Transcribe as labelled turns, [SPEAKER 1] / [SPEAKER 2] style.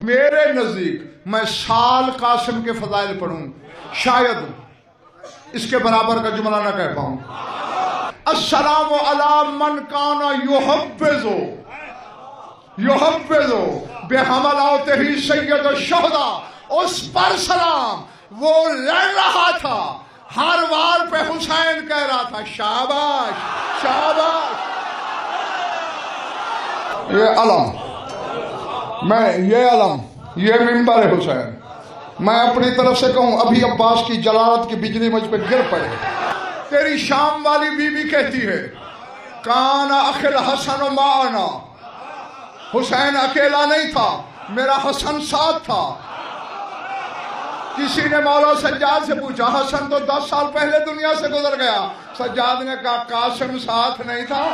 [SPEAKER 1] मेरे नजदीक मैं साल कासिम के फजाइल पढ़ूं, शायद इसके बराबर का जुमला ना कह पाऊं। अस्सलामु अला मन काना युहब्बिज़ु बेहमलाते ही सैयद शुहदा, उस पर सलाम वो लड़ रहा था, हर वार पे हुसैन कह रहा था शाबाश शाबाश। ये अलम, ये मिंबर है हुसैन। मैं अपनी तरफ से कहूं, अभी अब्बास की जलालत की बिजली मुझ पे गिर पड़े। तेरी शाम वाली बीवी कहती है काना अखिल हसन माना, हुसैन अकेला नहीं था, मेरा हसन साथ था। किसी ने मौला सज्जाद से पूछा, हसन तो 10 साल पहले दुनिया से गुजर गया। सज्जाद ने कहा कासिम साथ नहीं था।